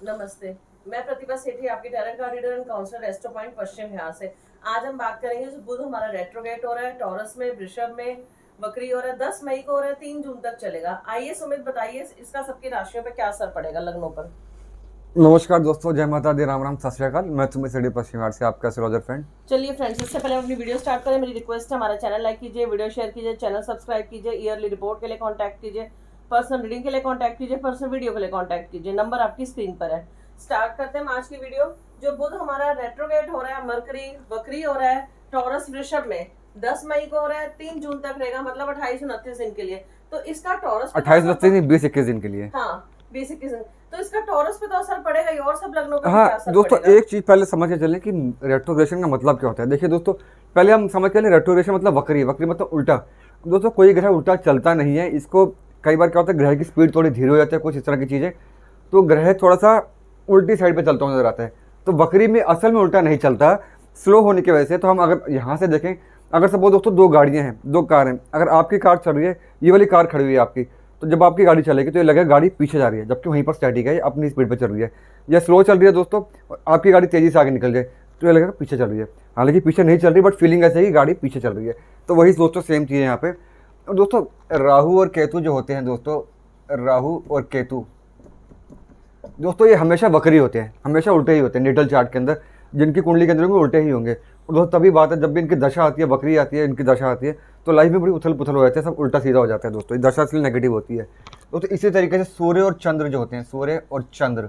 नमस्ते। मैं प्रतिभा सेठी, आपकी talent card reader and counsellor astro point Paschim Vihar से। आज हम बात करेंगे जो बुध हमारा रेट्रोगेट हो रहा है टॉरस में, वृषभ में वक्री हो रहा है, 10 मई को हो रहा है, 3 जून तक चलेगा। आइए सुमित बताइए इसका सबकी राशियों पे क्या असर पड़ेगा, लग्नों पर। नमस्कार दोस्तों, जय माता दी, राम राम, सत श्री अकाल। मैं तुम्हें सेठी पश्चिम बिहार से आपका एस्ट्रोलॉजर फ्रेंड। चलिए फ्रेंड्स, इससे पहले हम अपनी वीडियो स्टार्ट करें, मेरी रिक्वेस्ट है हमारा चैनल लाइक कीजिए, वीडियो शेयर कीजिए, चैनल सब्सक्राइब कीजिए, ईयरली रिपोर्ट के लिए कॉन्टैक्ट कीजिए, पर्सनल रीडिंग के लिए कॉन्टैक्ट कीजिए, पर्सनल वीडियो के लिए कॉन्टैक्ट कीजिए। नंबर आपकी स्क्रीन पर है। स्टार्ट करते हैं आज की वीडियो। जो बुध हमारा रेट्रोगेट हो रहा है, मरकरी वक्री हो रहा है टॉरस वृषभ में, 10 मई को हो रहा है, 3 जून तक रहेगा, मतलब 28-29 दिन के लिए। तो इसका टॉरस 28-29 नहीं, 20-21 दिन के लिए। हाँ, 20-21 दिन। तो इसका टॉरस पे तो असर पड़ेगा ही, और सब लग्नों पे हाँ क्या असर दोस्तों, पड़ेगा? एक चीज पहले समझ के चलें कि रेट्रोग्रेशन का मतलब क्या होता है। देखिए दोस्तों, पहले हम समझ के लें रेट्रोग्रेशन मतलब वक्री, वक्री मतलब उल्टा। दोस्तों कोई ग्रह उल्टा चलता नहीं है। इसको कई बार क्या होता है, ग्रह की स्पीड थोड़ी धीरे हो जाती है, कुछ इस तरह की चीज़ें, तो ग्रह थोड़ा सा उल्टी साइड पे चलता हुआ नजर आता है। तो वक्री में असल में उल्टा नहीं चलता, स्लो होने की वजह से। तो हम अगर यहाँ से देखें, अगर सपोज दोस्तों दो गाड़ियाँ हैं, दो कार हैं, अगर आपकी कार चल रही है, ये वाली कार खड़ी हुई है आपकी, तो जब आपकी गाड़ी चलेगी तो ये लगेगा गाड़ी पीछे जा रही है, जबकि वहीं पर स्टैटिक है, ये अपनी स्पीड पर चल रही है। या स्लो चल रही है दोस्तों, आपकी गाड़ी तेज़ी से आगे निकल जाए तो ये लगेगा पीछे चल रही है, हालांकि पीछे नहीं चल रही, बट फीलिंग ऐसे ही गाड़ी पीछे चल रही है। तो वही दोस्तों सेम चीज़ है यहाँ पे। और दोस्तों राहु और केतु जो होते हैं दोस्तों, राहु और केतु दोस्तों ये हमेशा वक्री होते हैं, हमेशा उल्टे ही होते हैं। नेटल चार्ट के अंदर जिनकी कुंडली के अंदर होंगे उल्टे ही होंगे। और दोस्तों तभी बात है, जब भी इनकी दशा आती है, वक्री आती है, इनकी दशा आती है, तो लाइफ में बड़ी उथल पुथल हो जाती है, सब उल्टा सीधा हो जाता है दोस्तों। ये दशा इसलिए नेगेटिव होती है दोस्तों। इसी तरीके से सूर्य और चंद्र जो होते हैं, सूर्य और चंद्र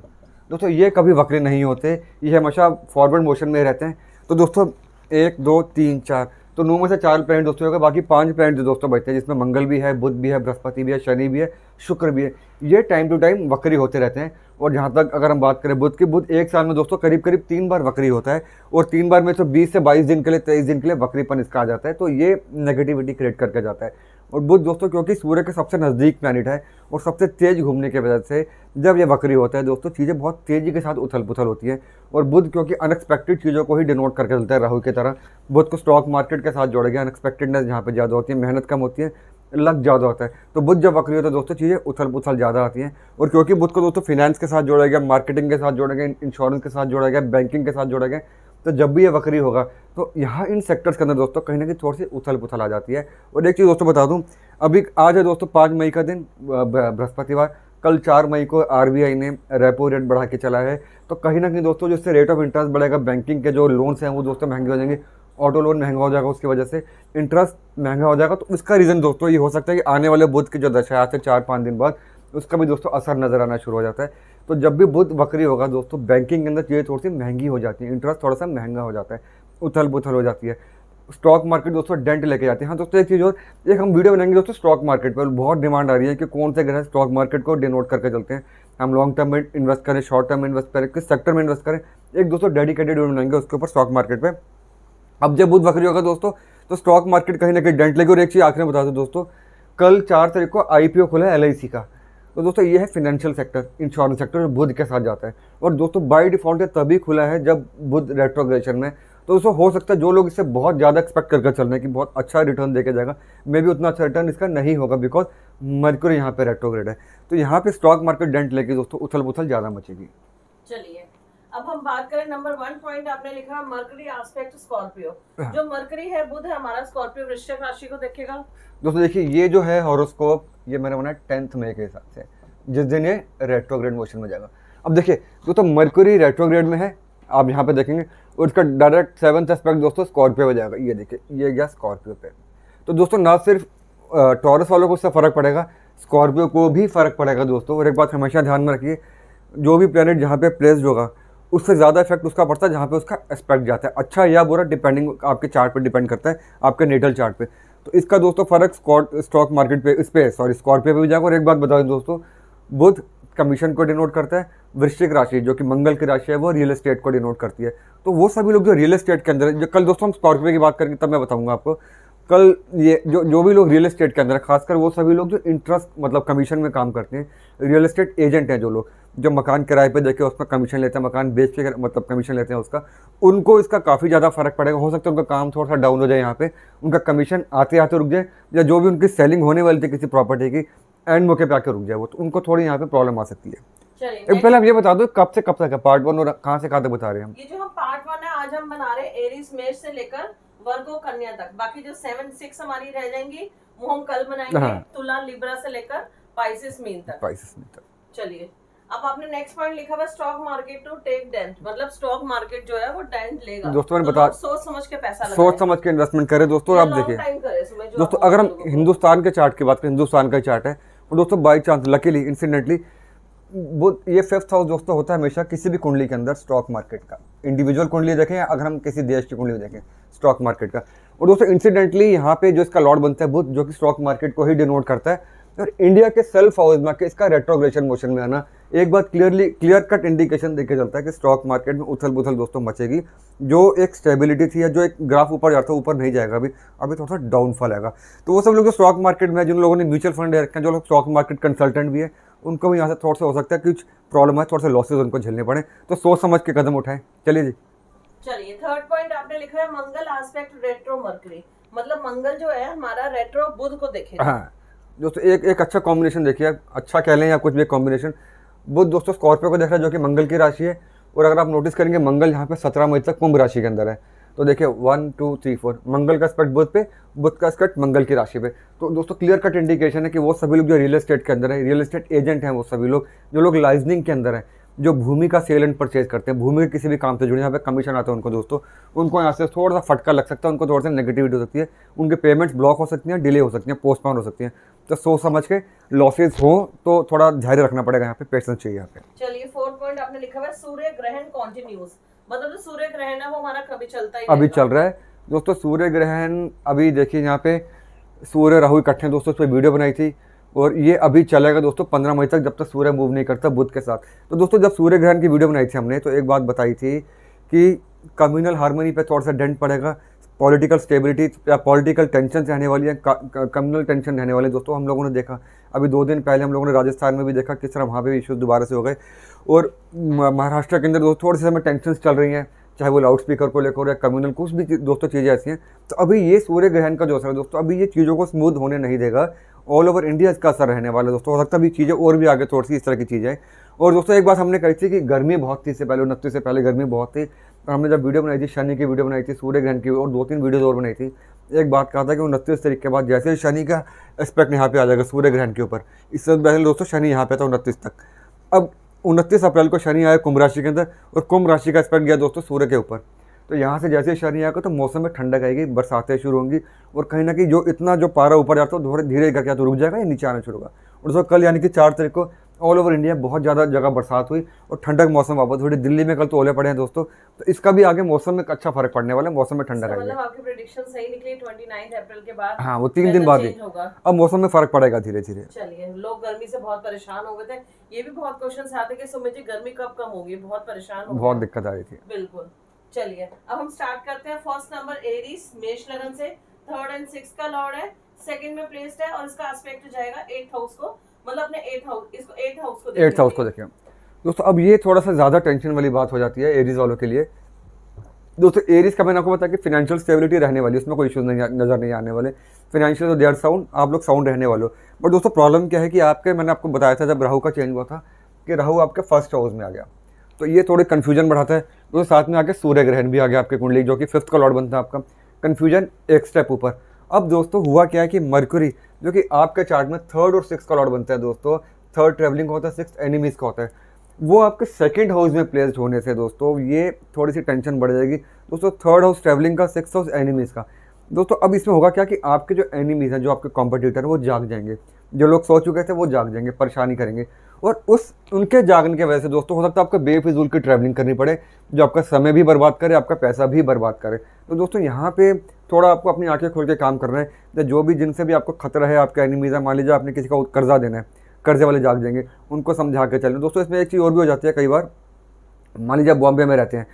दोस्तों ये कभी वक्री नहीं होते, ये हमेशा फॉरवर्ड मोशन में रहते हैं। तो दोस्तों 1 2 3 4, तो 9 में से 4 प्लैनेट दोस्तों होगा, बाकी 5 प्लैनेट जो दोस्तों बचते हैं, जिसमें मंगल भी है, बुध भी है, बृहस्पति भी है, शनि भी है, शुक्र भी है। ये टाइम टू टाइम वक्री होते रहते हैं। और जहाँ तक अगर हम बात करें बुध की, बुध एक साल में दोस्तों करीब करीब 3 बार वक्री होता है, और 3 बार में तो 20 से 22 दिन के लिए, 23 दिन के लिए वक्रीपन इसका आ जाता है। तो ये नेगेटिविटी क्रिएट करके जाता है। और बुध दोस्तों क्योंकि सूर्य के सबसे नज़दीक प्लैनेट है और सबसे तेज घूमने की वजह से जब ये वक्री होता है दोस्तों, चीज़ें बहुत तेज़ी के साथ उथल पुथल होती हैं। और बुध क्योंकि अनएक्सपेक्टेड चीज़ों को ही डिनोट करके चलता है, राहु की तरह बुध को स्टॉक मार्केट के साथ जोड़ा गया। अनएक्सपेक्टेडनेस जहाँ पे ज़्यादा होती है, मेहनत कम होती है, लक ज़्यादा होता है। तो बुध जब वक्री होता है दोस्तों, चीज़ें उथल पुथल ज़्यादा आती हैं। और क्योंकि बुध को दोस्तों फिनेंस के साथ जोड़ा गया, मार्केटिंग के साथ जोड़ा गया, इंश्योरेंस के साथ जोड़ा गया, बैंकिंग के साथ जोड़ा गया, तो जब भी ये वक्री होगा तो यहाँ इन सेक्टर्स के अंदर दोस्तों कहीं ना कहीं थोड़ी सी उथल पुथल आ जाती है। और एक चीज़ दोस्तों बता दूँ, अभी आज है दोस्तों 5 मई का दिन, बृहस्पतिवार। कल 4 मई को आरबीआई ने रेपो रेट बढ़ा के चला है। तो कहीं ना कहीं दोस्तों जिससे रेट ऑफ इंटरेस्ट बढ़ेगा, बैंकिंग के जो लोन्स हैं वो दोस्तों महंगे हो जाएंगे, ऑटो लोन महंगा हो जाएगा, उसकी वजह से इंटरेस्ट महंगा हो जाएगा। तो इसका रीज़न दोस्तों ये हो सकता है कि आने वाले बुध की जो दशा है, आज से 4-5 दिन बाद उसका भी दोस्तों असर नज़र आना शुरू हो जाता है। तो जब भी बुध वक्री होगा दोस्तों, बैंकिंग के अंदर चीज़ें थोड़ी सी महंगी हो जाती हैं, इंटरेस्ट थोड़ा सा महंगा हो जाता है, उथल पुथल हो जाती है, स्टॉक मार्केट दोस्तों डेंट लेके जाते हैं। हाँ दोस्तों, एक चीज़ और, एक हम वीडियो बनाएंगे दोस्तों स्टॉक मार्केट पर। बहुत डिमांड आ रही है कि कौन से ग्रह स्टॉक मार्केट को डिनोट करके चलते हैं, हम लॉन्ग टर्म में इन्वेस्ट करें, शॉर्ट टर्म में इन्वेस्ट करें, किस सेक्टर में इन्वेस्ट करें। एक दोस्तों डेडिकेटेड वीडियो बनाएंगे उसके ऊपर, स्टॉक मार्केट पर। अब जब बुध वक्री होगा दोस्तों, तो स्टॉक मार्केट कहीं ना कहीं डेंट लेगी। और एक चीज़ आखिर में बता दूं दोस्तों, कल 4 तारीख को आईपीओ खुला है एलआईसी का। तो दोस्तों ये है फिनेंशियल सेक्टर, इंश्योरेंस सेक्टर, जो बुध के साथ जाता है। और दोस्तों बाय डिफॉल्ट ये तभी खुला है जब बुध रेट्रोग्रेशन में। तो दोस्तों हो सकता है जो लोग इससे बहुत ज़्यादा एक्सपेक्ट करके चल रहे हैं कि बहुत अच्छा रिटर्न देके जाएगा, मे भी उतना अच्छा रिटर्न इसका नहीं होगा, बिकॉज मर्क्यूरी यहाँ पे रेट्रोग्रेड है। तो यहाँ पे स्टॉक मार्केट डेंट लेके दोस्तों उथल पुथल ज़्यादा मचेगी। चलिए, अब हम बात करें नंबर 1 पॉइंट आपने लिखा मरकरी एस्पेक्ट स्कॉर्पियो। जो मरकरी है, बुध है हमारा, स्कॉर्पियो वृश्चिक राशि को देखेगा। दोस्तों देखिए, ये जो है हॉरोस्कोप, ये मैंने बनाया 10 मई के हिसाब से, जिस दिन ये रेट्रोग्रेड मोशन में जाएगा। अब देखिए दोस्तों, मर्क्यूरी रेट्रोग्रेड में है, आप यहाँ पे देखेंगे, और इसका डायरेक्ट 7th एस्पेक्ट दोस्तों स्कॉर्पियो पे जाएगा। ये देखिए, ये गया स्कॉर्पियो पे। तो दोस्तों ना सिर्फ टॉरस वालों को उससे फ़र्क पड़ेगा, स्कॉर्पियो को भी फ़र्क पड़ेगा दोस्तों। और एक बात हमेशा ध्यान में रखिए, जो भी प्लेनेट जहाँ पे प्लेस्ड होगा, उससे ज़्यादा इफेक्ट उसका पड़ता है जहाँ पे उसका एस्पेक्ट जाता है, अच्छा या बुरा, डिपेंडिंग आपके चार्ट पे डिपेंड करता है, आपके नेटल चार्ट पे। तो इसका दोस्तों फ़र्क स्टॉक मार्केट पे, इस पे सॉरी स्कॉर्पियो पे भी जाएगा। और एक बात बता दें दोस्तों, बुध कमीशन को डिनोट करता है, वृश्चिक राशि जो कि मंगल की राशि है वो रियल एस्टेट को डिनोट करती है। तो वो सभी लोग जो रियल एस्टेट के अंदर, जो कल दोस्तों हम स्कॉर्पियो की बात करेंगे तब मैं बताऊंगा आपको, कल ये जो भी लोग रियल एस्टेट के अंदर, खासकर वो सभी लोग जो इंटरेस्ट मतलब कमीशन में काम करते हैं, रियल एस्टेट एजेंट हैं, जो लोग जो मकान किराए पे देके उसका कमीशन लेते हैं, मकान बेच के मतलब कमीशन लेते हैं उसका, उनको इसका काफ़ी ज़्यादा फर्क पड़ेगा। हो सकता है उनका काम थोड़ा सा डाउन हो जाए, यहाँ पे उनका कमीशन आते आते रुक जाए, या जो भी उनकी सेलिंग होने वाली थी किसी प्रॉपर्टी की, एंड मौके पे आकर रुक जाए वो, तो उनको थोड़ी यहाँ पे प्रॉब्लम आ सकती है। चलिए एक पहले आप ये बता दो कब से कब तक है पार्ट 1 और कहाँ से कहाँ तक बता रहे हैं हम? ये जो हम पार्ट 1 है आज हम बना रहे हैं एरीज मेष से लेकर वर्गो कन्या तक। बाकी जो 7 6 हमारी रह जाएंगी वो हम कल बनाएंगे। हाँ। तुला लिब्रा से लेकर पाइसेस मीन तक। पाइसेस मीन तक। चलिए अब आपने नेक्स्ट पॉइंट लिखा हुआ stock market to take dent, मतलब स्टॉक मार्केट जो है वो डेंट लेगा। दोस्तों मैंने तो बता सोच समझ के पैसा लगाएं, सोच समझ के इन्वेस्टमेंट करें दोस्तों। आप देखिए दोस्तों, अगर हम हिंदुस्तान के चार्ट की बात करें, हिंदुस्तान का चार्ट है और दोस्तों बाई चांस लकीली इंसिडेंटली वो ये 5th हाउस दोस्तों होता है हमेशा किसी भी कुंडली के अंदर स्टॉक मार्केट का। इंडिविजुअल कुंडली देखें या अगर हम किसी देश की कुंडली देखें स्टॉक मार्केट का। और दोस्तों इंसिडेंटली यहाँ पे जो इसका लॉर्ड बनता है बुध, जो कि स्टॉक मार्केट को ही डिनोट करता है, और इंडिया के सेल्फ हाउस में आके इसका रेट्रोग्रेशन मोशन में आना एक बात क्लियर कट इंडिकेशन देके चलता है कि स्टॉक मार्केट में उथल पुथल दोस्तों मचेगी। जो एक स्टेबिलिटी थी या जो एक ग्राफ ऊपर जाता है ऊपर नहीं जाएगा, अभी थोड़ा सा डाउनफॉल आएगा। तो वो सब लोग जो स्टॉक मार्केट में, जिन लोगों ने म्यूचुअल फंड ले रखे हैं, जो लोग स्टॉक मार्केट कंसल्टेंट भी है, उनको भी यहाँ से थोड़ा सा हो सकता है कुछ प्रॉब्लम है, थोड़ा सा लॉसेज उनको झेलने पड़े, तो सोच समझ के कदम उठाएं। चलिए जी, चलिए थर्ड पॉइंट आपने लिखा है मंगल एस्पेक्ट रेट्रो मरकरी, मतलब मंगल जो है हमारा रेट्रो बुध को देखेगा। हाँ दोस्तों, एक अच्छा कॉम्बिनेशन देखिए, अच्छा कह लें या कुछ भी कॉम्बिनेशन। बुध दोस्तों स्कॉर्पियो को देख रहा है जो कि मंगल की राशि है, और अगर आप नोटिस करेंगे मंगल यहाँ पे 17 मई तक कुंभ राशि के अंदर है। तो देखिए 1 2 3 4 मंगल का एस्पेक्ट बुध पे, बुध का एस्पेक्ट मंगल की राशि पे। तो दोस्तों क्लियर कट इंडिकेशन है कि वो सभी लोग जो रियल एस्टेट के अंदर है, रियल एस्टेट एजेंट हैं, वो सभी लोग जो लोग लाइजनिंग के अंदर हैं, जो भूमि का सेल एंड परचेज करते हैं, भूमि के किसी भी काम से जुड़े, यहाँ पे कमीशन आता है उनको दोस्तों, उनको यहाँ से थोड़ा सा फटका लग सकता है, उनको थोड़ा सा नेगेटिविटी हो सकती है, उनके पेमेंट्स ब्लॉक हो सकती हैं, डिले हो सकती हैं, पोस्टपोन हो सकती हैं। तो सोच समझ के लॉसेज हो तो थोड़ा धैर्य रखना पड़ेगा, यहाँ पे पेशेंस चाहिए यहाँ पे। चलिए फोर्थ पॉइंट आपने लिखा हुआ है सूर्य ग्रहण कॉन्टिन्यूस, मतलब जो सूर्य ग्रहण है वो हमारा कभी चलता ही अभी चल रहा है दोस्तों सूर्य ग्रहण। अभी देखिए यहाँ पे सूर्य राहु इकट्ठे हैं दोस्तों, उस पर वीडियो बनाई थी, और ये अभी चलेगा दोस्तों 15 मई तक, जब तक सूर्य मूव नहीं करता बुध के साथ। तो दोस्तों जब सूर्य ग्रहण की वीडियो बनाई थी हमने, तो एक बात बताई थी कि कम्युनल हार्मनी पे थोड़ा सा डेंट पड़ेगा, पॉलिटिकल स्टेबिलिटी या पॉलिटिकल टेंशन रहने वाली है, कम्युनल टेंशन रहने वाले दोस्तों। हम लोगों ने देखा अभी 2 दिन पहले हम लोगों ने राजस्थान में भी देखा किस तरह वहाँ पे इश्यूज दोबारा से हो गए, और महाराष्ट्र के अंदर दोस्तों थोड़ी सी हमें टेंशन चल रही हैं, चाहे वो लाउड स्पीकर को लेकर या कम्युनल कुछ भी दोस्तों चीज़ें ऐसी हैं। तो अभी ये सूर्य ग्रहण का जो असर है दोस्तों, अभी ये चीज़ों को स्मूथ होने नहीं देगा, ऑल ओवर इंडिया इसका असर रहने वाला है दोस्तों। हो सकता है अभी चीज़ें और भी आगे थोड़ी सी इस तरह की चीज़ें। और दोस्तों एक बात हमने कही थी कि गर्मी बहुत थी, इससे पहले 29 से पहले गर्मी बहुत थी, और हमने जब वीडियो बनाई थी शनि की वीडियो बनाई थी, सूर्य ग्रहण की, और 2-3 वीडियोज़ और बनाई थी। एक बात कहा था कि 29 तारीख के बाद जैसे शनि का एस्पेक्ट यहाँ पे आ जाएगा सूर्य ग्रहण के ऊपर, इससे पहले दोस्तों शनि यहाँ पे था 29 तक। अब 29 अप्रैल को शनि आया कुंभ राशि के अंदर, और कुंभ राशि का एस्पेक्ट गया दोस्तों सूर्य के ऊपर। तो यहाँ से जैसे शनि आएगा तो मौसम में ठंडक आएगी, बरसातें शुरू होंगी, और कहीं ना कहीं जो इतना जो पारा ऊपर जाता है धीरे धीरे करके तो रुक जाएगा या नीचे आना शुरू होगा। और दोस्तों कल यानी कि 4 तारीख को ऑल ओवर इंडिया बहुत ज़्यादा जगह बरसात हुई और ठंडक मौसम वापस थोड़ी, दिल्ली में कल तो ओले पड़े हैं दोस्तों। तो इसका भी आगे मौसम में अच्छा फर्क पड़ने वाला है, मौसम में ठंडक आएगी। मतलब आपकी प्रेडिक्शन सही निकली, 29 अप्रैल के बाद। हाँ, वो 3 दिन बाद ही अब मौसम में फर्क पड़ेगा धीरे धीरे। चलिए, लोग गर्मी से बहुत परेशान हो गए थे, ये भी बहुत क्वेश्चन आते कि सुमित जी गर्मी कब कम होगी, बहुत परेशान हो गए, बहुत दिक्कत आ रही थी। बिल्कुल। चलिए अब हम स्टार्ट करते हैं। फर्स्ट नंबर एरीज मेष लगन से, 3rd and 6th का लॉर्ड है, 2nd में प्लेस्ड है, और इसका एस्पेक्ट जाएगा 8th हाउस को, मतलब अपने 8th हाउस, इसको 8th हाउस को 8th हाउस को देखिए दोस्तों। अब ये थोड़ा सा ज़्यादा टेंशन वाली बात हो जाती है एरीज वालों के लिए दोस्तों। एरीज का मैंने आपको बताया कि फिनेंशियल स्टेबिलिटी रहने वाली है, उसमें कोई इश्यूज नजर नहीं आने वाले। फिनेंशियल तो दे आर साउंड, आप लोग साउंड रहने वाले हो। बट दोस्तों प्रॉब्लम क्या है कि आपके, मैंने आपको बताया था जब राहु का चेंज हुआ था कि राहु आपके 1st हाउस में आ गया, तो ये थोड़ी कन्फ्यूजन बढ़ाता है दोस्तों। साथ में आके सूर्य ग्रहण भी आ गया आपके कुंडली, जो कि 5th का लॉर्ड बनता है आपका। कन्फ्यूजन एक स्टेप ऊपर। अब दोस्तों हुआ क्या है कि मरकरी जो कि आपके चार्ट में 3rd और 6th का लॉर्ड बनता है दोस्तों, 3rd ट्रेवलिंग होता है, 6th एनिमीज का होता है, वो आपके 2nd हाउस में प्लेस्ड होने से दोस्तों ये थोड़ी सी टेंशन बढ़ जाएगी दोस्तों। 3rd हाउस ट्रेवलिंग का, 6th हाउस एनिमीज का दोस्तों। अब इसमें होगा क्या कि आपके जो एनिमीज हैं, जो आपके कॉम्पिटिटर वो जाग जाएंगे, जो लोग सो चुके थे वो जाग जाएंगे, परेशानी करेंगे, और उनके जागने की वजह से दोस्तों हो सकता है आपको बेफिजूल की ट्रैवलिंग करनी पड़े, जो आपका समय भी बर्बाद करे, आपका पैसा भी बर्बाद करे। तो दोस्तों यहाँ पे थोड़ा आपको अपनी आंखें खोल के काम करना है। जो भी जिनसे भी आपको खतरा है, आपके एनिमीज है, मान लीजिए आपने किसी का कर्जा देना है, कर्जे वाले जाग जाएंगे, उनको समझा के चलें दोस्तों। इसमें एक चीज़ और भी हो जाती है कई बार, मान लीजिए आप बॉम्बे में रहते हैं,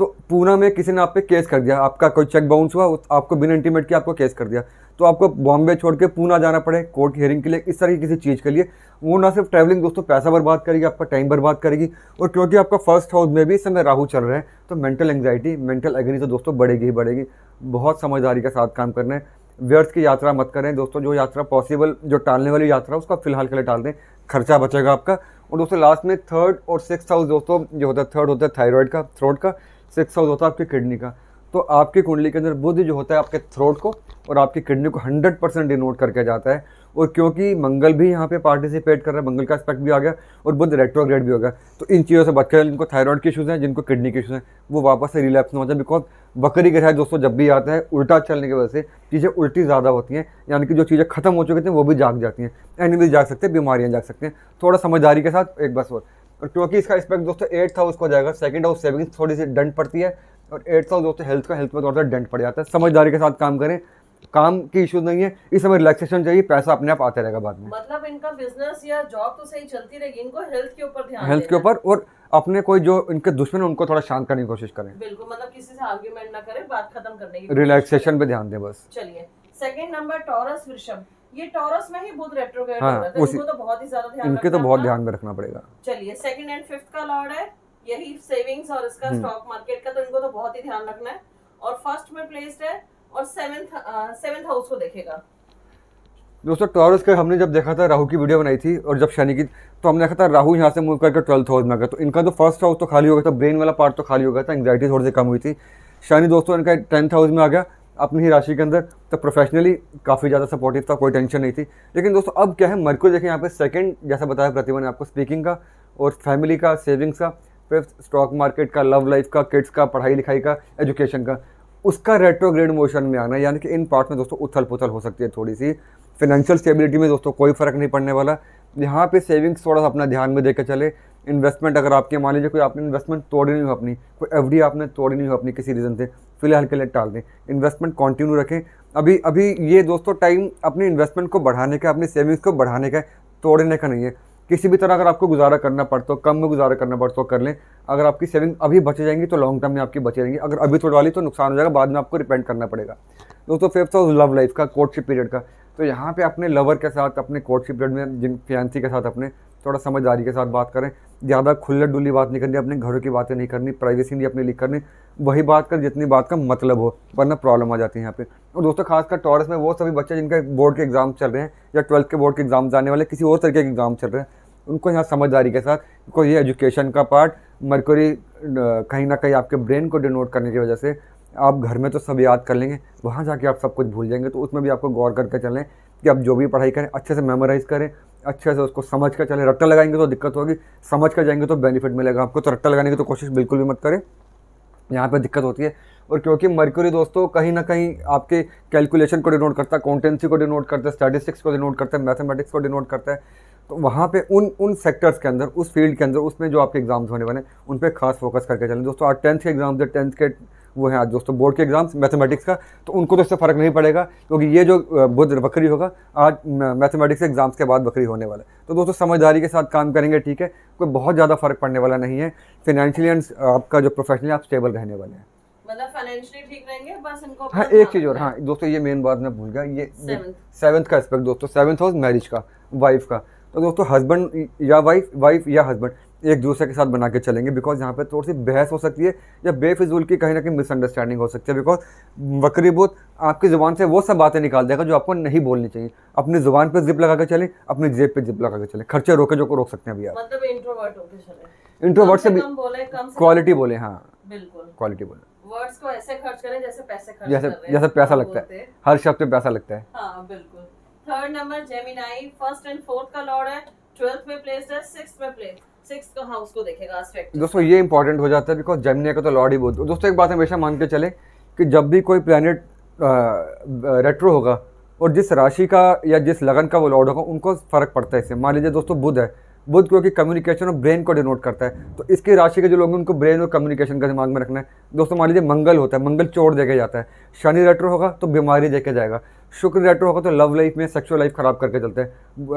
तो पूना में किसी ने आप पे केस कर दिया, आपका कोई चेक बाउंस हुआ, आपको बिना इंटीमेट किया आपको केस कर दिया, तो आपको बॉम्बे छोड़ के पूना जाना पड़े कोर्ट हियरिंग के लिए, इस तरह की किसी चीज़ के लिए। वो ना सिर्फ ट्रैवलिंग दोस्तों पैसा बर्बाद करेगी, आपका टाइम बर्बाद करेगी, और क्योंकि आपका 1st हाउस में भी इस समय राहु चल रहे हैं, तो मेंटल एंग्जाइटी, मेंटल एग्नी तो दोस्तों बढ़ेगी ही बढ़ेगी। बहुत समझदारी के साथ काम करना है। व्यर्थ की यात्रा मत करें दोस्तों। जो यात्रा पॉसिबल, जो टालने वाली यात्रा उसको फिलहाल के लिए टाल दें, खर्चा बचेगा आपका, और दोस्तों लास्ट में थर्ड और सिक्स हाउस दोस्तों जो होता है, थर्ड होता है थायराइड का, थ्रोट का, सिक्स हाउस होता है आपकी किडनी का। तो आपकी कुंडली के अंदर बुध जो होता है आपके थ्रोट को और आपकी किडनी को 100% डिनोट करके जाता है। और क्योंकि मंगल भी यहाँ पे पार्टिसिपेट कर रहा है, मंगल का एस्पेक्ट भी आ गया और बुध रेट्रोग्रेड भी हो गया, तो इन चीज़ों से बचकर जिनको थायराइड के इशूज़ हैं, जिनको किडनी के इशूज़ हैं, वो वापस से रिलैप्स ना हो जाए। बिकॉज वक्री ग्रह दोस्तों जब भी आता है उल्टा चलने की वजह से चीज़ें उल्टी ज़्यादा होती हैं, यानी कि जो चीज़ें खत्म हो चुकी थी वो भी जाग जाती हैं, एनिमल्स जाग सकते हैं, बीमारियाँ जाग सकते हैं। थोड़ा समझदारी के साथ एक बस और क्योंकि इसका एस्पेक्ट दोस्तों 8th हाउस को जाएगा, सेकंड हाउस सेविंग्स थोड़ी सी डंट पड़ती है और 8th हाउस दोस्तों हेल्थ में थोड़ा सा डंट पड़ जाता है। समझदारी के साथ काम करें, काम की इश्यूज नहीं है, इस समय रिलैक्सेशन चाहिए, पैसा अपने आप आते रहेगा बाद में। मतलब इनका बिजनेस या जॉब तो सही चलती रहेगी, इनको हेल्थ के ऊपर ध्यान हेल्थ के ऊपर, और अपने कोई जो इनके दुश्मन है उनको थोड़ा शांत करने की कोशिश करें। बिल्कुल, मतलब किसी से आर्ग्यूमेंट ना करें, बात खत्म करने की, रिलैक्सेशन पे ध्यान दें बस। चलिए सेकंड नंबर टॉरस वृषभ, ये टॉरस में ही बुध रेट्रोग्रेड हाँ, हो रहा है, तो इनको तो बहुत ही ज्यादा ध्यान इनके तो रखना बहुत अपना। ध्यान में रखना पड़ेगा। चलिए सेकंड एंड फिफ्थ का लॉर्ड है, यही सेविंग्स और इसका स्टॉक मार्केट का, तो इनको तो बहुत ही ध्यान रखना है। और फर्स्ट में प्लेस्ड है और सेवेंथ हाउस को देखेगा। दोस्तों टॉरस का हमने जब देखा था, राहु की वीडियो बनाई थी और जब शनि की, तो हमने देखा था राहु यहाँ से मूव करके 12th हाउस में आ गया, तो इनका तो फर्स्ट हाउस तो खाली हो गया था, ब्रेन वाला पार्ट तो खाली हो गया था, एंग्जाइटी थोड़ी सी कम हुई थी। शनि दोस्तों इनका 10th हाउस में आ गया अपनी ही राशि के अंदर, तो प्रोफेशनली काफ़ी ज़्यादा सपोर्टिव था, कोई टेंशन नहीं थी। लेकिन दोस्तों अब क्या है, मरकुरी देखिए यहाँ पे सेकंड, जैसा बताया प्रतिभा ने आपको, स्पीकिंग का और फैमिली का, सेविंग्स का, फिफ्थ स्टॉक मार्केट का, लव लाइफ का, किड्स का, पढ़ाई लिखाई का, एजुकेशन का, उसका रेट्रोग्रेड मोशन में आना, यानी कि इन पार्ट में दोस्तों उथल पुथल हो सकती है थोड़ी सी। फिनेंशियल स्टेबिलिटी में दोस्तों कोई फर्क नहीं पड़ने वाला। यहाँ पे सेविंग्स थोड़ा सा अपना ध्यान में देकर चले। इन्वेस्टमेंट अगर आपके, मान लीजिए कोई आपने इन्वेस्टमेंट तोड़ी नहीं हो अपनी, कोई एफडी आपने तोड़ी नहीं हो अपनी किसी रीज़न से, फिलहाल के लिए टाल दें, इन्वेस्टमेंट कंटिन्यू रखें। अभी ये दोस्तों टाइम अपनी इन्वेस्टमेंट को बढ़ाने का, अपनी सेविंग्स को बढ़ाने का, तोड़ने का नहीं है। किसी भी तरह अगर आपको गुजारा करना पड़ता हो, कम में गुजारा करना पड़ता हो, कर लें। अगर आपकी सेविंग अभी बच जाएंगी तो लॉन्ग टर्म में आपकी बची रहेंगी, अगर अभी तोड़वा ली तो नुकसान हो जाएगा, बाद में आपको रिपेंड करना पड़ेगा। दोस्तों फिफ्थ हाउस लव लाइफ का, कोर्टशिप पीरियड का, तो यहाँ पे अपने लवर के साथ, अपने कोर्टशिप पीरियड में जिन फियांसी के साथ अपने थोड़ा समझदारी के साथ बात करें, ज़्यादा खुल्लड़ डुल्ली बात नहीं करनी, अपने घरों की बातें नहीं करनी, प्राइवेसी नहीं अपने लिए करनी, वही बात कर जितनी बात का मतलब हो, वरना प्रॉब्लम आ जाती है यहाँ पे। और दोस्तों खासकर टॉरस में वो सभी बच्चे जिनके बोर्ड के एग्जाम चल रहे हैं या 12th के बोर्ड के एग्जाम जाने वाले, किसी और तरीके के एग्जाम चल रहे हैं, उनको यहाँ समझदारी के साथ, क्योंकि ये एजुकेशन का पार्ट, मरकरी कहीं ना कहीं आपके ब्रेन को डिनोट करने की वजह से आप घर में तो सब याद कर लेंगे, वहाँ जाके आप सब कुछ भूल जाएंगे। तो उसमें भी आपको गौर करके चलें कि आप जो भी पढ़ाई करें अच्छे से मेमोराइज़ करें, अच्छे से उसको समझ कर चलें। रट्टा लगाएंगे तो दिक्कत होगी, समझ कर जाएंगे तो बेनिफिट मिलेगा आपको। तो रट्टा लगाने की तो कोशिश बिल्कुल भी मत करें, यहाँ पे दिक्कत होती है। और क्योंकि मरकरी दोस्तों कहीं ना कहीं आपके कैलकुलेशन को डिनोट करता है, अकाउंटेंसी को डिनोट करता है, स्टैटिस्टिक्स को डिनोट करता है, मैथमेटिक्स को डिनोट करता है, तो वहाँ पे उन सेक्टर्स के अंदर, उस फील्ड के अंदर, उसमें जो आपके एग्जाम्स होने वाले हैं उन पर खास फोकस करके चलें। दोस्तों आज 10th के एग्जाम्स है, 10th के वो हैं आज दोस्तों बोर्ड के एग्जाम्स मैथमेटिक्स का, तो उनको तो इससे फ़र्क नहीं पड़ेगा, क्योंकि ये जो बुध बकरी होगा आज मैथमेटिक्स के एग्जाम्स के बाद बकरी होने वाला है। तो दोस्तों समझदारी के साथ काम करेंगे, ठीक है, कोई बहुत ज़्यादा फर्क पड़ने वाला नहीं है। फिनेंशियली आपका जो प्रोफेशनली आप स्टेबल रहने वाले हैं, मतलब फाइनेंशियली ठीक रहेंगे, बस इनको हाँ एक चीज़ और, हाँ दोस्तों ये मेन बात मैं भूल गया, ये 7th का एस्पेक्ट दोस्तों, 7th हाउस मैरिज का, वाइफ का। तो दोस्तों हस्बैंड या वाइफ या हस्बैंड एक दूसरे के साथ बना के चलेंगे, बिकॉज यहाँ पे थोड़ी सी बहस हो सकती है या बेफिजूल की कहीं ना कहीं मिसअंडरस्टैंडिंग हो सकती है। बिकॉज वक्री बुध आपकी ज़ुबान से वो सब बातें निकाल देगा जो आपको नहीं बोलनी चाहिए। अपनी ज़ुबान पे जिप लगा के चलें, अपनी जेब पे जिप लगा के चलें, खर्चे रोके जो को रोक सकते हैं अभी आप। मतलब इंट्रोवर्ट होके चले, इंट्रोवर्ट से भी क्वालिटी बोले, हाँ बिल्कुल क्वालिटी बोले, वर्ड्स को ऐसे खर्च करें जैसे पैसे खर्च जैसे कर रहे हैं, जैसे पैसा लगता है, हर शब्द पे पैसा लगता है। हाँ बिल्कुल। Third number Gemini, first and fourth का लॉर्ड है, 12th में प्लेस्ड है, 6th में प्लेस, 6th का हाउस को देखेगा एस्पेक्ट। दोस्तों ये इंपॉर्टेंट हो जाता है, बिकॉज जेमिनी का तो लॉर्ड ही बुध। दोस्तों एक बात हमेशा मान के चले कि जब भी कोई प्लैनेट रेट्रो होगा और जिस राशि का या जिस लगन का वो लॉर्ड होगा, उनको फ़र्क पड़ता है इससे। मान लीजिए दोस्तों बुध है, बुध क्योंकि कम्युनिकेशन और ब्रेन को डिनोट करता है, तो इसकी राशि के जो लोग हैं उनको ब्रेन और कम्युनिकेशन का दिमाग में रखना है। दोस्तों मान लीजिए मंगल होता है, मंगल चोट देके जाता है, शनि रेट्रो होगा तो बीमारी देके जाएगा, शुक्र रेट्रो होगा तो लव लाइफ में सेक्सुअल लाइफ खराब करके चलता है,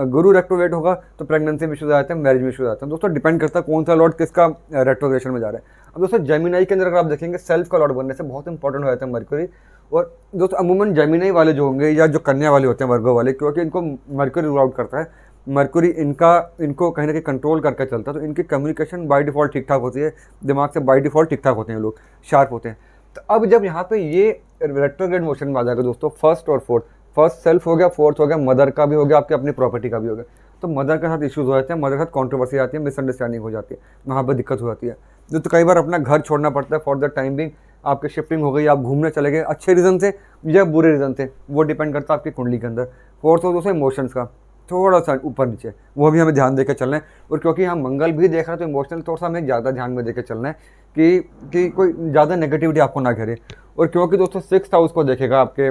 गुरु रेट्रोवेट होगा तो प्रेगनेंसी में इशूज आते हैं, मैरिज में इशूज आते हैं। दोस्तों डिपेंड करता है कौन सा लॉर्ड किसका रेट्रोग्रेशन में जा रहा है। अब दोस्तों जेमिनाई के अंदर अगर आप देखेंगे सेल्फ का लॉर्ड बनने से बहुत इंपॉर्टेंट हो जाता है मरकरी। और दोस्तों अमूमन जेमिनाई वाले जो होंगे या जो कन्या वाले होते हैं, वर्गो वाले, क्योंकि इनको मरकरी रूल आउट करता है, मरकरी इनको कहीं ना कहीं कंट्रोल करके चलता है, तो इनकी कम्युनिकेशन बाय डिफ़ॉल्ट ठीक ठाक होती है, दिमाग से बाय डिफ़ॉल्ट ठीक ठाक होते हैं, लोग शार्प होते हैं। तो अब जब यहाँ पे ये रेट्रोग्रेड मोशन में आ जाएगा दोस्तों, फर्स्ट और फोर्थ, फर्स्ट सेल्फ हो गया, फोर्थ हो गया मदर का भी हो गया, आपकी अपनी प्रॉपर्टी का भी हो गया, तो मदर के साथ इश्यूज हो जाते हैं, मदर के साथ कॉन्ट्रोवर्सी आती है, मिसअंडरस्टैंडिंग हो जाती है, वहाँ पर दिक्कत हो जाती है। तो कई बार अपना घर छोड़ना पड़ता है फॉर द टाइम बिंग, आपकी शिफ्टिंग हो गई, आप घूमने चले गए, अच्छे रीज़न से या बुरे रीज़न से, वो डिपेंड करता है आपकी कुंडली के अंदर। फोर्थ हो दोस्तों इमोशंस का, थोड़ा सा ऊपर नीचे, वो भी हमें ध्यान देकर चलना है। और क्योंकि हम मंगल भी देख रहे हैं तो इमोशनल थोड़ा सा हमें ज़्यादा ध्यान में देकर चलना है कि कोई ज़्यादा नेगेटिविटी आपको ना घेरे। और क्योंकि दोस्तों 6th हाउस को देखेगा आपके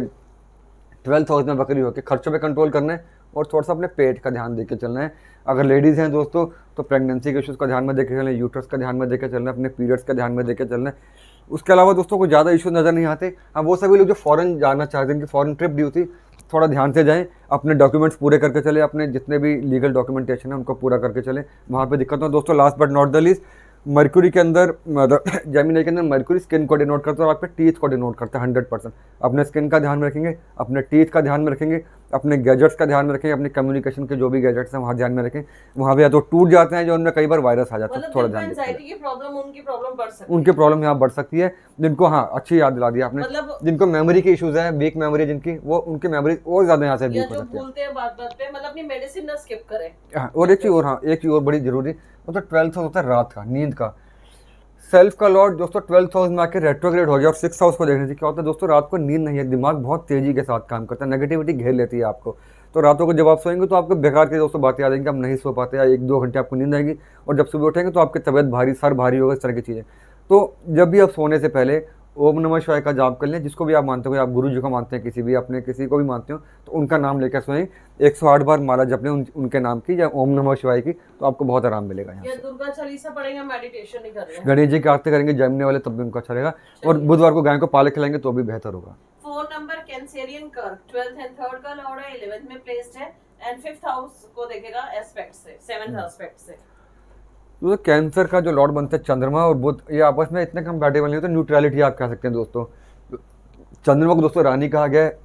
12th हाउस में बकरी होकर, खर्चों पे कंट्रोल करना है और थोड़ा सा अपने पेट का ध्यान देकर चलना है। अगर लेडीज़ हैं दोस्तों तो प्रेगनेंसी के इश्यूज़ का ध्यान में देकर चलना है, यूट्रस का ध्यान में देकर चलना है, अपने पीरियड्स का ध्यान में देकर चलना है। उसके अलावा दोस्तों को ज़्यादा इश्यूज नज़र नहीं आते। हाँ, वो सभी लोग जो फॉरेन जाना चाहते हैं, कि फॉरेन ट्रिप ड्यू थी, थोड़ा ध्यान से जाएं, अपने डॉक्यूमेंट्स पूरे करके चले, अपने जितने भी लीगल डॉक्यूमेंटेशन है उनको पूरा करके चले, वहाँ पे दिक्कत हो। दोस्तों last but not the least, mercury के अंदर जेमिनी के अंदर मर्क्यूरी स्किन को डिनोट करता है और आपके टीथ को डिनोट करता है 100%। अपने स्किन का ध्यान में रखेंगे, अपने टीथ का ध्यान में रखेंगे, अपने गैजेट्स का ध्यान में रखेंगे, अपने कम्युनिकेशन के जो भी गैजेट्स हैं वहाँ ध्यान में रखें। वहाँ पे या तो टूट जाते हैं, जो उनमें कई बार वायरस आ जाता है, थोड़ा ध्यान दें। उनकी प्रॉब्लम यहाँ बढ़ सकती है। जिनको, हाँ अच्छी याद दिला दी आपने, मतलब जिनको मेमोरी के इश्यूज हैं, वीक मेमोरी जिनकी, वो उनकी मेमोरी और ज़्यादा यहाँ से वीक हो सकती है। भूलते हैं बात पे, मतलब अपनी मेडिसिन ना स्किप करें। हाँ, और एक चीज़ और, हाँ एक चीज़ और बड़ी जरूरी, तो 12th हाउस होता है रात का, नींद का। सेल्फ का लॉर्ड दोस्तों 12th हाउस में आके रेट्रोग्रेड हो गया और 6th हाउस को देखने से क्या होता है दोस्तों, रात को नींद नहीं है, दिमाग बहुत तेजी के साथ काम करता है, नेगेटिविटी घेर लेती है आपको। तो रातों को जब आप सोएंगे तो आपको बेकार के दोस्तों बातें आ जाएंगी, आप नहीं सो पाते, या 1-2 घंटे आपको नींद आएगी, और जब सुबह उठेंगे तो आपकी तबीयत भारी, सर भारी होगा, इस तरह की चीज़ें। तो जब भी आप सोने से पहले ओम नमः शिवाय का जाप कर लें, जिसको भी आप मानते हो, आप गुरु जी को मानते हैं, किसी भी अपने किसी को भी मानते हो, तो उनका नाम लेकर सोएं। 108 बार माला जपने उनके नाम की, या ओम नमः शिवाय की, तो आपको बहुत आराम मिलेगा। यहाँ दुर्गा चालीसा पढ़ेंगे, मेडिटेशन नहीं कर रहे हैं, गणेश जी की आरती करेंगे, जमने वाले, तब भी उनको अच्छा रहेगा। और बुधवार को गाय को पालक खिलाएंगे तो भी बेहतर होगा। 4 नंबर कैंसेरियन कर्क 12th एंड 3rd का लॉर्ड है, 11th में प्लेस्ड है, एंड 5th हाउस को देखेगा एस्पेक्ट से, 7th एस्पेक्ट से। तो कैंसर का जो लॉर्ड बनता है चंद्रमा और बुध, ये आपस में इतने कंपैटिबल नहीं होते, न्यूट्रलिटी आप कह सकते हैं दोस्तों। चंद्रमा को दोस्तों रानी कहा गया है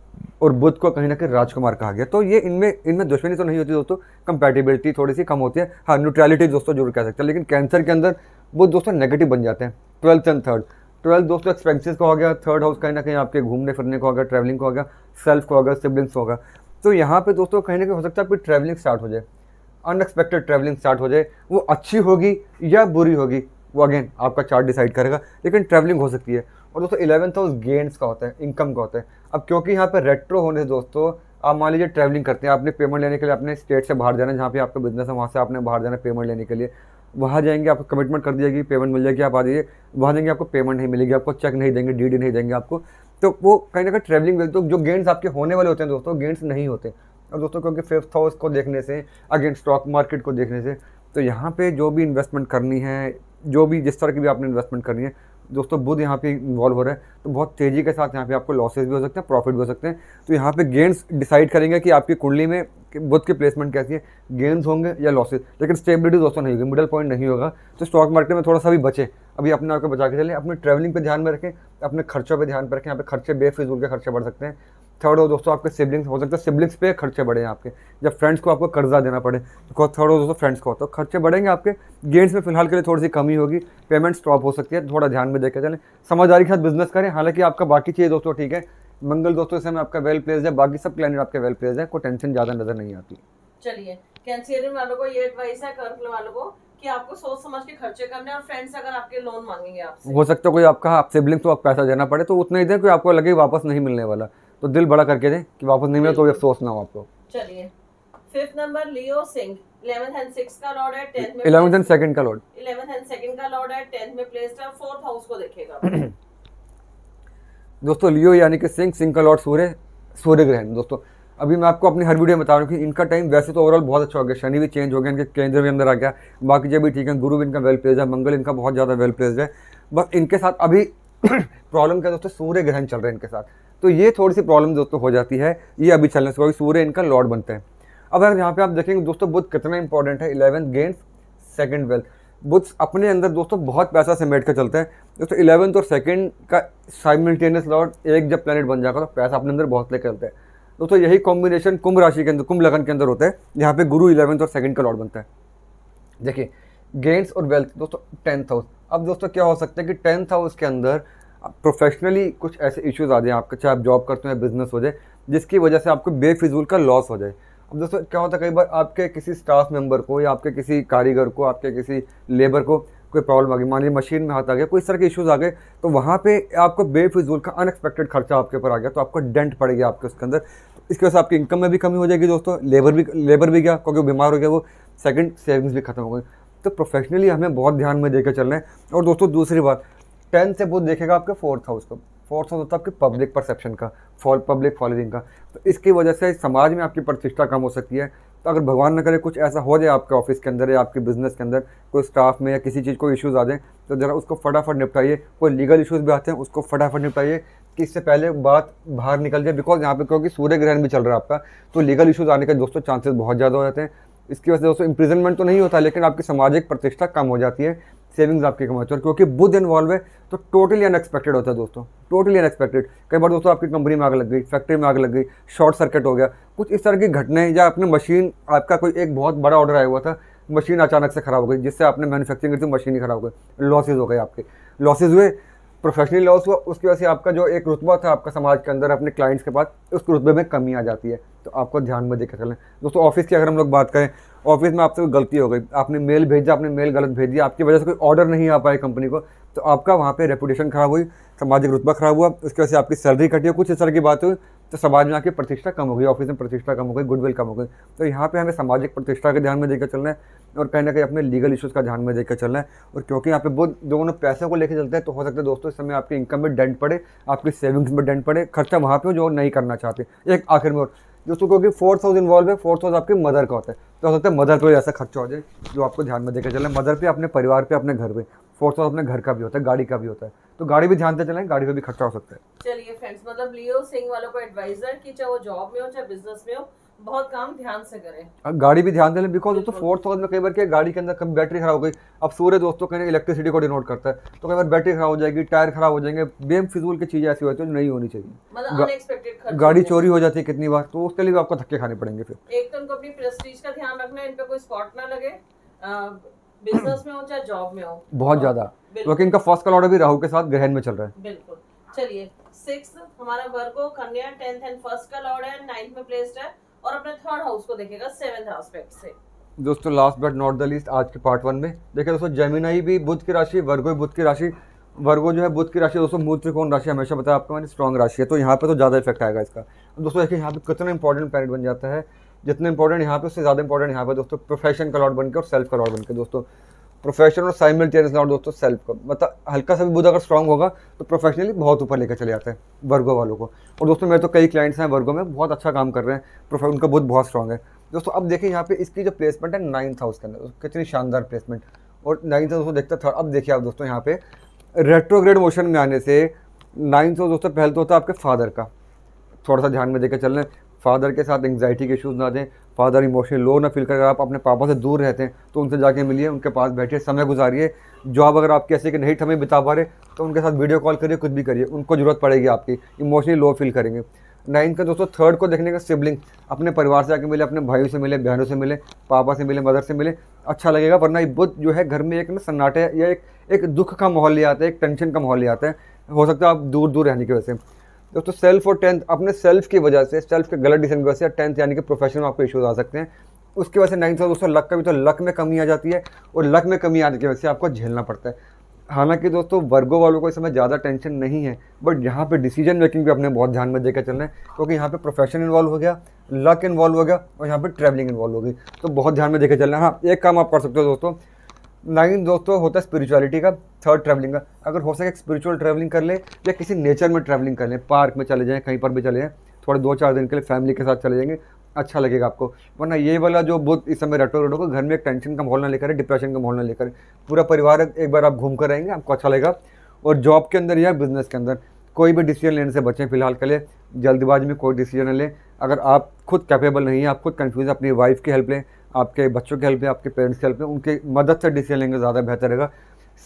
और बुध को कहीं ना कहीं राजकुमार कहा गया, तो ये इनमें दुश्मनी तो नहीं होती दोस्तों, कंपैटिबिलिटी थोड़ी सी कम होती है। हाँ, न्यूट्रलिटी दोस्तों जरूर कह सकते हैं। लेकिन कैंसर के अंदर बुध दोस्तों नेगेटिव बन जाते हैं 12th एंड 3rd। 12th दोस्तों एक्सपेंसेस का हो गया, 3rd हाउस कहीं ना कहीं आपके घूमने फिरने को होगा, ट्रैवलिंग को होगा, सेल्फ को होगा, सिबलिंग्स होगा। तो यहाँ पे दोस्तों कहीं ना कहीं हो सकता है आपकी ट्रैवलिंग स्टार्ट हो जाए, अनएक्सपेक्टेड ट्रैवलिंग स्टार्ट हो जाए, वो अच्छी होगी या बुरी होगी वो अगेन आपका चार्ट डिसाइड करेगा, लेकिन ट्रैवलिंग हो सकती है। और दोस्तों 11th हाउस गेन्स का होता है, इनकम का होता है। अब क्योंकि यहाँ पे रेट्रो होने से दोस्तों, आप मान लीजिए ट्रैवलिंग करते हैं, आपने पेमेंट लेने के लिए अपने स्टेट से बाहर जाना है, जहाँ पे आपका बिजनेस है वहाँ से आपने बाहर जाना है पेमेंट लेने के लिए, वहाँ जाएंगे, आपको कमिटमेंट कर दिएगी, पेमेंट मिल जाएगी, आप आ जाइए, वहाँ जाएंगे आपको पेमेंट नहीं मिलेगी, आपको चेक नहीं देंगे, डीडी नहीं देंगे आपको। तो वो कहीं ना कहीं ट्रैवलिंग, तो जो गेन्स आपके होने वाले होते हैं दोस्तों, गेन्स नहीं होते। और दोस्तों क्योंकि 5th हाउस को देखने से, अगेन स्टॉक मार्केट को देखने से, तो यहाँ पे जो भी इन्वेस्टमेंट करनी है, जो भी जिस तरह की भी आपने इन्वेस्टमेंट करनी है दोस्तों, बुध यहाँ पे इन्वॉल्व हो रहा है, तो बहुत तेज़ी के साथ यहाँ पे आपको लॉसेस भी हो सकते हैं, प्रॉफिट भी हो सकते हैं। तो यहाँ पे गेन्स डिसाइड करेंगे कि आपकी कुंडली में बुध की प्लेसमेंट कैसी है, गेन्स होंगे या लॉसेस, लेकिन स्टेबिलिटी दोस्तों नहीं होगी, मिडल पॉइंट नहीं होगा। तो स्टॉक मार्केट में थोड़ा सा भी बचे, अभी अपने आप को बचा के चलें, अपने ट्रैवलिंग पे ध्यान में रखें, अपने खर्चों पे ध्यान पे रखें। यहाँ पे खर्चे बेफिजूल के खर्चे बढ़ सकते हैं। 3rd हो दोस्तों आपके सिबलिंग्स, हो सकता है सिबलिंग्स पे खर्चे बढ़े आपके, जब फ्रेंड्स को आपको कर्जा देना पड़े, तो 3rd हो दोस्तों फ्रेंड्स को, तो खर्चे बढ़ेंगे आपके। गेन्स में फिलहाल के लिए थोड़ी सी कमी होगी, पेमेंट स्टॉप हो सकती है, थोड़ा ध्यान में देकर चलें, समझदारी के साथ बिजनेस करें। हालांकि आपका बाकी चीज़ दोस्तों ठीक है, मंगल दोस्तों इस समय आपका वेल प्लेस है, बाकी सब प्लैनेट आपके वेल प्लेस है, कोई टेंशन ज़्यादा नजर नहीं आती। चलिए, कैंसेरियन वालों को ये एडवाइस है, कर्क वालों को, कि आपको सोच समझ के खर्चे करने, और फ्रेंड्स अगर आपके लोन मांगेंगे आपसे, हो सकता है कोई आपका आप सिबलिंग तो आप पैसा देना पड़े, तो उतना ही दें कोई आपको लगे वापस नहीं मिलने वाला, तो दिल बड़ा करके दें कि वापस नहीं मिले तो अफसोस ना हो आपको। चलिए, 5th number Leo Singh, 11th and 6th का लॉर्ड है, 10th में 11th एंड 2nd का लॉर्ड, 11th एंड 2nd का लॉर्ड है, 10th में प्लेस्ड है, 4th हाउस को देखेगा। दोस्तों लियो यानी कि सिंह का लॉर्ड सूर्य ग्रहण। दोस्तों अभी मैं आपको अपनी हर वीडियो में बता रहा हूँ कि इनका टाइम वैसे तो ओवरऑल बहुत अच्छा हो गया, शनि भी चेंज हो गया, इनके केंद्र भी अंदर आ गया, बाकी जब भी ठीक है, गुरु भी इनका वेल प्लेस्ड है, मंगल इनका बहुत ज़्यादा वेल प्लेस्ड है। बस इनके साथ अभी प्रॉब्लम क्या दोस्तों, सूर्य ग्रहण चल रहा है इनके साथ, तो ये थोड़ी सी प्रॉब्लम दोस्तों हो जाती है, ये अभी चलने से, क्योंकि सूर्य इनका लॉर्ड बनते हैं। अब अगर यहाँ पे आप देखेंगे दोस्तों बुध कितना इंपॉर्टेंट है, 11th गेन्स 2nd वेल्थ। बुध अपने अंदर दोस्तों बहुत पैसा समेट कर चलता है दोस्तों। 11th और 2nd का साइमल्टेनियस लॉर्ड एक जब प्लैनेट बन जाएगा तो पैसा अपने अंदर बहुत लेकर चलता है दोस्तों। यही कॉम्बिनेशन कुंभ राशि के अंदर, कुंभ लगन के अंदर होता है, यहाँ पे गुरु 11th और 2nd का लॉर्ड बनता है। देखिए गेन्स और वेल्थ दोस्तों 10th हाउस। अब दोस्तों क्या हो सकता है कि 10th हाउस के अंदर प्रोफेशनली कुछ ऐसे इश्यूज आ जाए आपके, चाहे आप जॉब करते हैं, बिजनेस हो जाए, जिसकी वजह से आपको बेफिजूल का लॉस हो जाए। अब दोस्तों क्या होता है, कई बार आपके किसी स्टाफ मेंबर को या आपके किसी कारीगर को, आपके किसी लेबर को कोई प्रॉब्लम आ गई, मान लीजिए मशीन में हाथ आ गया, कोई इस तरह के इश्यूज आ गए, तो वहाँ पे आपको बेफिजूल का अनएक्सपेक्टेड खर्चा आपके ऊपर आ गया, तो आपको डेंट पड़ गया आपके उसके अंदर। तो इसकी वजह से आपकी इनकम में भी कमी हो जाएगी दोस्तों, लेबर भी गया क्योंकि वो बीमार हो गया, वो सेकंड सेविंग्स भी खत्म हो गई। तो प्रोफेशनली हमें बहुत ध्यान में देकर चलना है। और दोस्तों दूसरी बात, 10 से बहुत देखेगा आपके 4th हाउस को। 4th हाउस होता है आपकी पब्लिक परसेप्शन का, पब्लिक फॉलोइंग का। तो इसकी वजह से समाज में आपकी प्रतिष्ठा कम हो सकती है। तो अगर भगवान न करे कुछ ऐसा हो जाए आपके ऑफिस के अंदर या आपके बिजनेस के अंदर, कोई स्टाफ में या किसी चीज़ को इश्यूज आ जाए, तो ज़रा उसको फटाफट निपटाइए। कोई लीगल इश्यूज भी आते हैं, उसको फटाफट निपटाइए कि इससे पहले बात बाहर निकल जाए। बिकॉज यहाँ पे क्योंकि सूर्य ग्रहण भी चल रहा है आपका, तो लीगल इश्यूज आने के दोस्तों चांसेस बहुत ज़्यादा हो जाते हैं। इसकी वजह से दोस्तों इम्प्रिजनमेंट तो नहीं होता, लेकिन आपकी सामाजिक प्रतिष्ठा कम हो जाती है, सेविंग्स आपकी कम होती है। और क्योंकि बुध इन्वॉल्व है तो टोटली अनएक्सपेक्टेड होता है दोस्तों, टोटली अनएक्सपेक्टेड। कई बार दोस्तों आपकी कंपनी में आग लग गई, फैक्ट्री में आग लग गई, शॉर्ट सर्किट हो गया, कुछ इस तरह की घटनाएं, या अपने मशीन, आपका कोई एक बहुत बड़ा ऑर्डर आया हुआ था, मशीन अचानक से खराब हो गई, जिससे आपने मैन्युफैक्चरिंग की थी, मशीन ही खराब हो गई, लॉसेज हो गए, आपके लॉसेज हुए, प्रोफेशनली लॉस हुआ। उसकी वजह से आपका जो एक रुतबा था आपका समाज के अंदर अपने क्लाइंट्स के पास, उस रुतबे में कमी आ जाती है। तो आपको ध्यान में देकर चलें दोस्तों। ऑफिस की अगर हम लोग बात करें, ऑफिस में आपसे कोई गलती हो गई, आपने मेल भेजा, आपने मेल गलत भेज दिया, आपकी वजह से कोई ऑर्डर नहीं आ पाए कंपनी को, तो आपका वहाँ पे रेपुटेशन खराब हुई, सामाजिक रुतबा खराब हुआ, उसकी वजह से आपकी सैलरी कटी हो, कुछ इस तरह की बात हुई, तो समाज में आपकी प्रतिष्ठा कम हो गई, ऑफिस में प्रतिष्ठा कम हो गई, गुडविल कम हो गई। तो यहाँ पे हमें सामाजिक प्रतिष्ठा के ध्यान में देकर चलना है, और कहीं ना कहीं अपने लीगल इश्यूज़ का ध्यान में देकर चलना है। और क्योंकि यहाँ पे बहुत दोनों पैसों को लेकर चलते हैं, तो हो सकता है दोस्तों इस समय आपकी इनकम में डेंट पड़े, आपकी सेविंग्स में डेंट पड़े, खर्चा वहाँ पे हो जो नहीं करना चाहते। एक आखिर में और दोस्तों, क्योंकि 4th हाउस इन्वॉल्व है, 4th हाउस आपकी मदर का होता है, तो हो सकता है मदर पे ऐसा खर्चा हो जाए जो आपको ध्यान में देकर चलना है। मदर पे, अपने परिवार पे, अपने घर पे। 4th हाउस अपने घर का भी होता है, गाड़ी का भी होता है, तो गाड़ी भी ध्यान से चलाएं, गाड़ी पे भी खर्चा हो सकता है। चलिए फ्रेंड्स, मतलब लियो सिंह वालों को एडवाइजर कि चाहे वो जॉब में हो चाहे बिजनेस में हो, बहुत काम ध्यान से करें, गाड़ी भी ध्यान दें, बिकॉज दोस्तों 4th हाउस में कई बार क्या है, गाड़ी के अंदर कभी बैटरी खराब हो गई। अब सूर्य दोस्तों कहीं इलेक्ट्रिसिटी को डिनोट करता है, तो कई बार बैटरी खराब हो जाएगी, टायर खराब हो जाएंगे, बेफिजूल की चीज़ें ऐसी होती है जो नहीं होनी चाहिए। मतलब अनएक्सपेक्टेड गाड़ी चोरी हो जाती है कितनी बार, तो उसके लिए भी आपको धक्के खाने पड़ेंगे फिर। एक तो उनको अपनी प्रेस्टीज का ध्यान रखना है, इन पे कोई स्पॉट ना लगे, बिजनेस में हो चाहे जॉब में हो, बहुत ज़्यादा, क्योंकि इनका फर्स्ट का ऑर्डर भी राहु के साथ ग्रहण में चल रहा है। बिल्कुल। चलिए 6 हमारा वर्गो कन्या 10th एंड फर्स्ट का लॉर्ड है, 9th में प्लेस्ड है, और अपने 3rd हाउस को देखेगा 7th एस्पेक्ट से। दोस्तों last but not the least, आज के पार्ट 1 में देखिए दोस्तों, जेमिनाई भी बुध की राशि, वर्गो भी बुध की राशि। वर्गो जो है बुध की राशि दोस्तों, मूल त्रिकोण राशि, हमेशा बताया आपको मैंने, स्ट्रॉन्ग राशि है, तो यहाँ पे तो ज़्यादा इफेक्ट आएगा इसका। दोस्तों देखिए यहाँ पे कितना इंपॉर्टेंट प्लैनेट बन जाता है, जितना इंपॉर्टेंट यहाँ पे उससे ज़्यादा इंपॉर्टेंट यहाँ पे दोस्तों प्रोफेशन का लॉर्ड बनकर और सेल्फ का लॉर्ड बनकर। दोस्तों प्रोफेशन और साइमल्टेनियस लॉर्ड दोस्तों सेल्फ का, मतलब हल्का सा भी बुध अगर स्ट्रांग होगा तो प्रोफेशनली बहुत ऊपर लेकर चले जाते हैं वर्गो वालों को। और दोस्तों मेरे तो कई क्लाइंट्स हैं वर्गो में, बहुत अच्छा काम कर रहे हैं, उनका बुध बहुत स्ट्रांग है। दोस्तों अब देखिए यहाँ पे इसकी जो प्लेसमेंट है 9th हाउस के अंदर, कितनी शानदार प्लेसमेंट, और 9th हाउस देखते था। अब देखिए आप दोस्तों यहाँ पे रेट्रोग्रेड मोशन में आने से 9th हाउस दोस्तों पहले तो होता है आपके फादर का, थोड़ा सा ध्यान में देकर चलना है। फादर के साथ एंग्जाइटी के इश्यूज ना दें, फादर इमोशनली लो ना फील करें। अगर आप अपने पापा से दूर रहते हैं तो उनसे जाके मिलिए, उनके पास बैठिए, समय गुजारिए। जॉब अगर आप कैसे कि नहीं समय बिता पा रहे तो उनके साथ वीडियो कॉल करिए, कुछ भी करिए, उनको ज़रूरत पड़ेगी आपकी, इमोशनली लो फील करेंगे। 9th का दोस्तों 3rd को देखने का सिबलिंग, अपने परिवार से आके मिले, अपने भाइयों से मिले, बहनों से मिले, पापा से मिले, मदर से मिले, अच्छा लगेगा। वरना ये बुध जो है घर में एक ना सन्नाटे या एक दुख का माहौल ले आता है, एक टेंशन का माहौल ले आता है, हो सकता है आप दूर दूर रहने की वजह से। दोस्तों सेल्फ और 10th, अपने सेल्फ की वजह से, सेल्फ के गलत डिसीजन की वजह से 10th यानी कि प्रोफेशन में आपको इश्यूज आ सकते हैं। उसकी वजह से 9th दोस्तों लक का भी, तो लक में कमी आ जाती है, और लक में कमी आने की वजह से आपको झेलना पड़ता है। हालांकि दोस्तों वर्गो वालों को इस समय ज़्यादा टेंशन नहीं है, बट यहाँ पे डिसीजन मेकिंग पे अपने बहुत ध्यान में देकर चलना है, क्योंकि यहाँ पे प्रोफेशन इन्वॉल्व हो गया, लक इन्वॉल्व हो गया, और यहाँ पे ट्रैवलिंग इन्वॉल्व हो गई, तो बहुत ध्यान में देकर चलना है। हाँ एक काम आप कर सकते हो दोस्तों, 9th दोस्तों होता है स्पिरिचुअलिटी का, 3rd ट्रैवलिंग का। अगर हो सके स्पिरिचुअल ट्रैवलिंग कर ले, या किसी नेचर में ट्रैवलिंग कर लें, पार्क में चले जाएँ, कहीं पर भी चले जाएँ, थोड़े 2-4 दिन के लिए फैमिली के साथ चले जाएंगे, अच्छा लगेगा आपको। वरना ये वाला जो बुध इस समय रेट्रोग्रेड होगा, घर में एक टेंशन का माहौल ना लेकर, डिप्रेशन का माहौल ना लेकर, पूरा परिवार एक बार आप घूम कर आएंगे, आपको अच्छा लगेगा। और जॉब के अंदर या बिजनेस के अंदर कोई भी डिसीजन लेने से बचें फिलहाल के लिए, जल्दबाजी में कोई डिसीजन न लें। अगर आप खुद कैपेबल नहीं है, आप खुद कन्फ्यूज है, अपनी वाइफ की हेल्प लें, आपके बच्चों की हेल्प लें, आपके पेरेंट्स की हेल्प लें, उनकी मदद से डिसीजन लेंगे, ज़्यादा बेहतर रहेगा।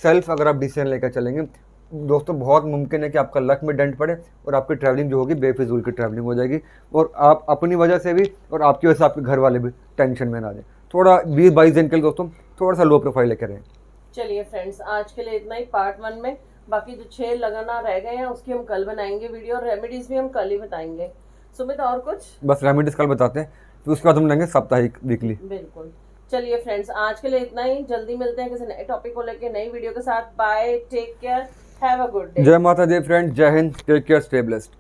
सेल्फ अगर आप डिसीजन लेकर चलेंगे दोस्तों, बहुत मुमकिन है कि आपका लक में डेंट पड़े, और आपकी ट्रैवलिंग जो होगी बेफिजूल की ट्रैवलिंग हो जाएगी, और आप अपनी वजह से भी और आपकी वजह से आपके घर वाले भी टेंशन में ना जाए। थोड़ा 20-22 दिन के लिए दोस्तों थोड़ा सा लो प्रोफाइल लेकर रहें। चलिए फ्रेंड्स, आज के लिए इतना ही पार्ट 1 में। बाकी जो 6 लगाना रह गए हैं उसकी हम कल बनाएंगे वीडियो, और रेमेडीज भी हम कल ही बताएंगे। सुमित और कुछ? बस रेमेडीज कल बताते हैं। फिर उसके बाद हम लेंगे साप्ताहिक वीकली। बिल्कुल। चलिए फ्रेंड्स, आज के लिए इतना ही। जल्दी मिलते हैं किसी नए टॉपिक को लेके, नई वीडियो के साथ। Bye, take care, have a good day. जय माता दी फ्रेंड, जय हिंद, टेक केयर, स्टे ब्लेस्ड।